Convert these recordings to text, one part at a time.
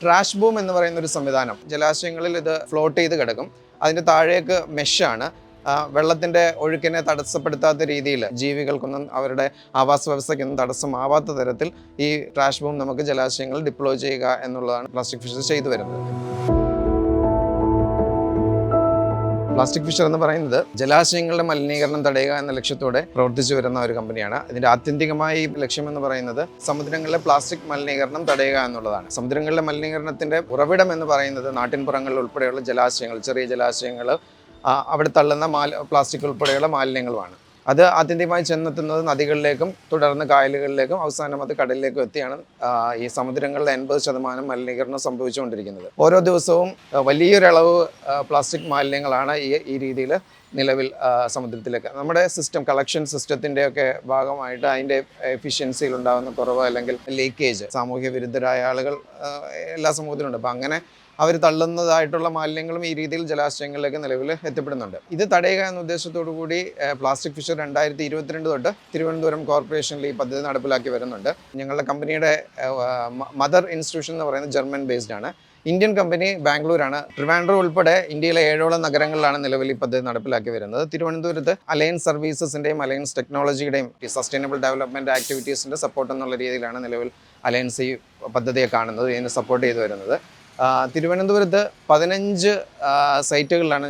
Trash boom എന്ന് പറയുന്ന ഒരു സംവിധാനം ജലാശയങ്ങളിൽ ഇത് ഫ്ലോട്ട് ചെയ്ത് കിടക്കും. അതിൻ്റെ താഴേക്ക് മെഷാണ്. വെള്ളത്തിൻ്റെ ഒഴുക്കിനെ തടസ്സപ്പെടുത്താത്ത രീതിയിൽ ജീവികൾക്കൊന്നും അവരുടെ ആവാസ വ്യവസ്ഥയ്ക്കൊന്നും തടസ്സമാവാത്ത തരത്തിൽ ഈ ട്രാഷ് ബൂം നമുക്ക് ജലാശയങ്ങളിൽ ഡിപ്ലോയ് ചെയ്യുക എന്നുള്ളതാണ് പ്ലാസ്റ്റിക് ഫിഷർ ചെയ്തു വരുന്നത്. പ്ലാസ്റ്റിക് ഫിഷർ എന്ന് പറയുന്നത് ജലാശയങ്ങളുടെ മലിനീകരണം തടയുക എന്ന ലക്ഷ്യത്തോടെ പ്രവർത്തിച്ചു വരുന്ന ഒരു കമ്പനിയാണ്. ഇതിന്റെ ആത്യന്തികമായ ലക്ഷ്യം എന്ന് പറയുന്നത് സമുദ്രങ്ങളിലെ പ്ലാസ്റ്റിക് മലിനീകരണം തടയുക എന്നുള്ളതാണ്. സമുദ്രങ്ങളിലെ മലിനീകരണത്തിന്റെ ഉറവിടം എന്ന് പറയുന്നത് നാട്ടിൻപുറങ്ങളിൽ ഉൾപ്പെടെയുള്ള ജലാശയങ്ങൾ, ചെറിയ ജലാശയങ്ങൾ, അവിടെ തള്ളുന്ന പ്ലാസ്റ്റിക് ഉൾപ്പെടെയുള്ള മാലിന്യങ്ങളുമാണ്. അത് ആത്യന്തികമായി ചെന്നെത്തുന്നത് നദികളിലേക്കും തുടർന്ന് കായലുകളിലേക്കും അവസാനം അത് കടലിലേക്കും എത്തിയാണ് ഈ സമുദ്രങ്ങളിലെ 80% മലിനീകരണം സംഭവിച്ചുകൊണ്ടിരിക്കുന്നത്. ഓരോ ദിവസവും വലിയൊരളവ് പ്ലാസ്റ്റിക് മാലിന്യങ്ങളാണ് ഈ രീതിയിൽ നിലവിൽ സമുദ്രത്തിലേക്ക്. നമ്മുടെ കളക്ഷൻ സിസ്റ്റത്തിൻ്റെയൊക്കെ ഭാഗമായിട്ട് അതിൻ്റെ എഫിഷ്യൻസിയിൽ ഉണ്ടാകുന്ന കുറവ് അല്ലെങ്കിൽ ലീക്കേജ്, സാമൂഹ്യ വിരുദ്ധരായ ആളുകൾ എല്ലാ സമൂഹത്തിലുണ്ട്. അപ്പം അങ്ങനെ അവർ തള്ളുന്നതായിട്ടുള്ള മാലിന്യങ്ങളും ഈ രീതിയിൽ ജലാശയങ്ങളിലേക്ക് നിലവിൽ എത്തിപ്പെടുന്നുണ്ട്. ഇത് തടയുക എന്ന ഉദ്ദേശത്തോടു കൂടി പ്ലാസ്റ്റിക് ഫിഷർ 2022 തൊട്ട് തിരുവനന്തപുരം കോർപ്പറേഷനിൽ ഈ പദ്ധതി നടപ്പിലാക്കി വരുന്നുണ്ട്. ഞങ്ങളുടെ കമ്പനിയുടെ മദർ ഇൻസ്റ്റിറ്റ്യൂഷൻ എന്ന് പറയുന്നത് ജർമ്മൻ ബേസ്ഡ് ആണ്. ഇന്ത്യൻ കമ്പനി ബാംഗ്ലൂരാണ്. ട്രിവാൻഡ്രം ഉൾപ്പെടെ ഇന്ത്യയിലെ 7ഓളം നഗരങ്ങളിലാണ് നിലവിൽ ഈ പദ്ധതി നടപ്പിലാക്കി വരുന്നത്. തിരുവനന്തപുരത്ത് അലയൻസ് സർവീസസിൻ്റെയും അലയൻസ് ടെക്നോളജിയുടെയും സസ്റ്റൈനബിൾ ഡെവലപ്മെൻറ്റ് ആക്ടിവിറ്റീസിൻ്റെ സപ്പോർട്ട് എന്നുള്ള രീതിയിലാണ് നിലവിൽ അലയൻസ് ഈ പദ്ധതിയെ കാണുന്നത്, ഇതിനെ സപ്പോർട്ട് ചെയ്തു വരുന്നത്. തിരുവനന്തപുരത്ത് 15 സൈറ്റുകളിലാണ്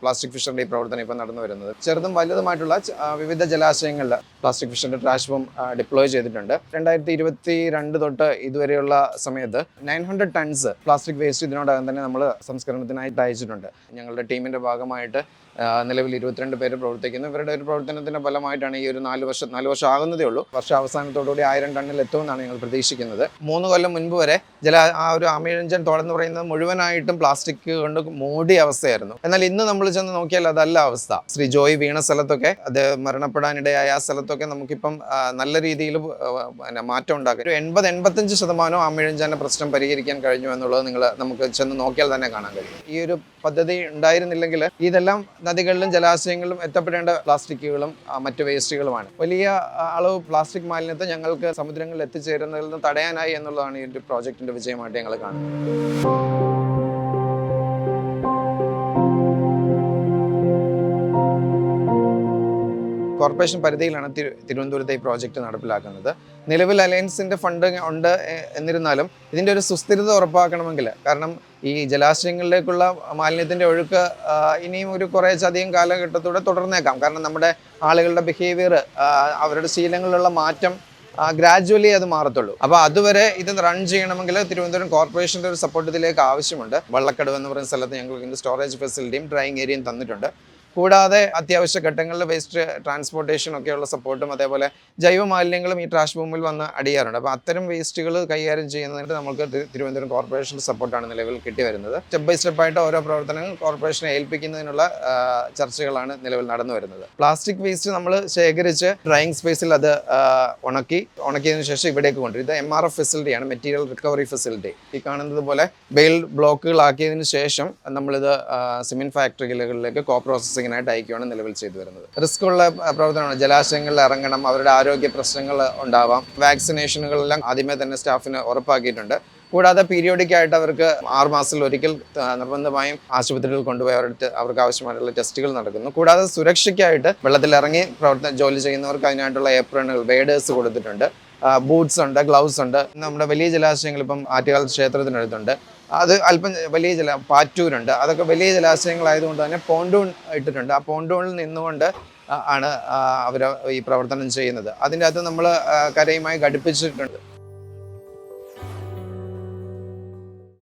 പ്ലാസ്റ്റിക് ഫിഷറിൻ്റെ ഈ പ്രവർത്തനം ഇപ്പോൾ നടന്നു വരുന്നത്. ചെറുതും വലുതുമായിട്ടുള്ള വിവിധ ജലാശയങ്ങളിൽ പ്ലാസ്റ്റിക് ഫിഷറിൻ്റെ ട്രാഷ് ബൂം ഡിപ്ലോയ് ചെയ്തിട്ടുണ്ട്. 2022 തൊട്ട് ഇതുവരെയുള്ള സമയത്ത് 900 ടൺസ് പ്ലാസ്റ്റിക് വേസ്റ്റ് ഇതിനോടകം തന്നെ നമ്മൾ സംസ്കരണത്തിനായിട്ട് അയച്ചിട്ടുണ്ട്. ഞങ്ങളുടെ ടീമിൻ്റെ ഭാഗമായിട്ട് നിലവിൽ 22 പേര് പ്രവർത്തിക്കുന്നു. ഇവരുടെ ഒരു പ്രവർത്തനത്തിൻ്റെ ഫലമായിട്ടാണ് ഈ ഒരു 4 വർഷം ആകുന്നതേ ഉള്ളൂ. വർഷാവസാനത്തോടുകൂടി 1000 ടണ്ണിൽ എത്തുമെന്നാണ് ഞങ്ങൾ പ്രതീക്ഷിക്കുന്നത്. 3 കൊല്ലം മുൻപ് വരെ ഒരു ആമയിഴഞ്ചൻ തോടെന്ന് പറയുന്നത് മുഴുവനായിട്ടും പ്ലാസ്റ്റിക് കൊണ്ട് മൂടിയ അവസ്ഥയായിരുന്നു. എന്നാൽ ഇന്ന് നമ്മൾ ചെന്ന് നോക്കിയാൽ അതല്ല അവസ്ഥ. ശ്രീ ജോയ് വീണ സ്ഥലത്തൊക്കെ, അത് മരണപ്പെടാനിടയായ ആ സ്ഥലത്തൊക്കെ നമുക്കിപ്പം നല്ല രീതിയിൽ മാറ്റം ഉണ്ടാക്കി. ഒരു 80-85% ആമയിഴഞ്ചാൻ്റെ പ്രശ്നം പരിഹരിക്കാൻ കഴിഞ്ഞു എന്നുള്ളത് നമുക്ക് ചെന്ന് നോക്കിയാൽ തന്നെ കാണാൻ കഴിയും. ഈ ഒരു പദ്ധതി ഉണ്ടായിരുന്നില്ലെങ്കിൽ ഇതെല്ലാം നദികളിലും ജലാശയങ്ങളിലും എത്തപ്പെടേണ്ട പ്ലാസ്റ്റിക്കുകളും മറ്റു വേസ്റ്റുകളുമാണ്. വലിയ അളവ് പ്ലാസ്റ്റിക് മാലിന്യത്തെ ഞങ്ങൾക്ക് സമുദ്രങ്ങളിൽ എത്തിച്ചേരുന്നതിൽ നിന്ന് തടയാനായി എന്നുള്ളതാണ് ഈ ഒരു പ്രോജക്റ്റിന്റെ വിജയമായിട്ട് ഞങ്ങൾ കാണുന്നത്. കോർപ്പറേഷൻ പരിധിയിലാണ് തിരുവനന്തപുരത്തെ ഈ പ്രോജക്റ്റ് നടപ്പിലാക്കുന്നത്. നിലവിൽ അലയൻസിൻ്റെ ഫണ്ട് ഉണ്ട്. എന്നിരുന്നാലും ഇതിൻ്റെ ഒരു സുസ്ഥിരത ഉറപ്പാക്കണമെങ്കിൽ, കാരണം ഈ ജലാശയങ്ങളിലേക്കുള്ള മാലിന്യത്തിൻ്റെ ഒഴുക്ക് ഇനിയും ഒരു കുറേയധികം കാലഘട്ടത്തൂടെ തുടർന്നേക്കാം. കാരണം നമ്മുടെ ആളുകളുടെ ബിഹേവിയർ, അവരുടെ ശീലങ്ങളിലുള്ള മാറ്റം ഗ്രാജുവലി അത് മാറത്തുള്ളൂ. അപ്പോൾ അതുവരെ ഇത് റൺ ചെയ്യണമെങ്കിൽ തിരുവനന്തപുരം കോർപ്പറേഷൻ്റെ ഒരു സപ്പോർട്ട് ഇതിലേക്ക് ആവശ്യമുണ്ട്. വള്ളക്കടവ് എന്ന് പറയുന്ന സ്ഥലത്ത് ഞങ്ങൾക്ക് ഇതിൻ്റെ സ്റ്റോറേജ് ഫെസിലിറ്റിയും ഡ്രൈയിങ് ഏരിയയും തന്നിട്ടുണ്ട്. കൂടാതെ അത്യാവശ്യ ഘട്ടങ്ങളിൽ വേസ്റ്റ് ട്രാൻസ്പോർട്ടേഷൻ ഒക്കെയുള്ള സപ്പോർട്ടും അതേപോലെ ജൈവ മാലിന്യങ്ങളും ഈ ട്രാഷ് ബൂമിൽ വന്ന് അടിയാറുണ്ട്. അപ്പോൾ അത്തരം വേസ്റ്റുകൾ കൈകാര്യം ചെയ്യുന്നതിന് നമുക്ക് തിരുവനന്തപുരം കോർപ്പറേഷൻ്റെ സപ്പോർട്ടാണ് നിലവിൽ കിട്ടി വരുന്നത്. സ്റ്റെപ്പ് ബൈ സ്റ്റെപ്പായിട്ട് ഓരോ പ്രവർത്തനങ്ങൾ കോർപ്പറേഷനെ ഏൽപ്പിക്കുന്നതിനുള്ള ചർച്ചകളാണ് നിലവിൽ നടന്നു വരുന്നത്. പ്ലാസ്റ്റിക് വേസ്റ്റ് നമ്മൾ ശേഖരിച്ച് ഡ്രൈയിങ് സ്പേസിൽ അത് ഉണക്കിയതിനു ശേഷം ഇവിടേക്ക് കൊണ്ടുവരും. ഇത് MRF ഫെസിലിറ്റിയാണ്, മെറ്റീരിയൽ റിക്കവറി ഫെസിലിറ്റി. ഈ കാണുന്നത് പോലെ ബെയിൽ ബ്ലോക്കുകളാക്കിയതിനു ശേഷം നമ്മളിത് സിമെന്റ് ഫാക്ടറികളിലേക്ക് പ്രോസസ്സിങ്ങിനായിട്ട് അയക്കുകയാണ് നിലവിൽ ചെയ്തു വരുന്നത്. റിസ്ക് ഉള്ള പ്രവർത്തനമാണ്. ജലാശയങ്ങളിൽ ഇറങ്ങണം, അവരുടെ ആരോഗ്യ പ്രശ്നങ്ങൾ ഉണ്ടാവാം. വാക്സിനേഷനുകളെല്ലാം ആദ്യമേ തന്നെ സ്റ്റാഫിന് ഉറപ്പാക്കിയിട്ടുണ്ട്. കൂടാതെ പീരിയോഡിക് ആയിട്ട് അവർക്ക് 6 മാസത്തിൽ ഒരിക്കൽ നിർബന്ധമായും ആശുപത്രിയിൽ കൊണ്ടുപോയി അവർക്ക് ആവശ്യമായിട്ടുള്ള ടെസ്റ്റുകൾ നടക്കുന്നു. കൂടാതെ സുരക്ഷയ്ക്കായിട്ട് വെള്ളത്തിലിറങ്ങി ജോലി ചെയ്യുന്നവർക്ക് അതിനായിട്ടുള്ള ഏപ്രണുകൾ, വേഡേഴ്സ് കൊടുത്തിട്ടുണ്ട്. ബൂട്ട്സ് ഉണ്ട്, ഗ്ലൗസ് ഉണ്ട്. നമ്മുടെ വലിയ ജലാശയങ്ങൾ ഇപ്പം ആറ്റുകാൽ ക്ഷേത്രത്തിനടുത്തുണ്ട്, അത് അല്പം വലിയ പാറ്റൂരുണ്ട്. അതൊക്കെ വലിയ ജലാശയങ്ങളായതുകൊണ്ട് തന്നെ പോണ്ടൂൺ ഇട്ടിട്ടുണ്ട്. ആ പോണ്ടൂണിൽ നിന്നുകൊണ്ട് ആണ് അവർ ഈ പ്രവർത്തനം ചെയ്യുന്നത്. അതിൻ്റെ അകത്ത് നമ്മൾ കരയുമായി ഘടിപ്പിച്ചിട്ടുണ്ട്.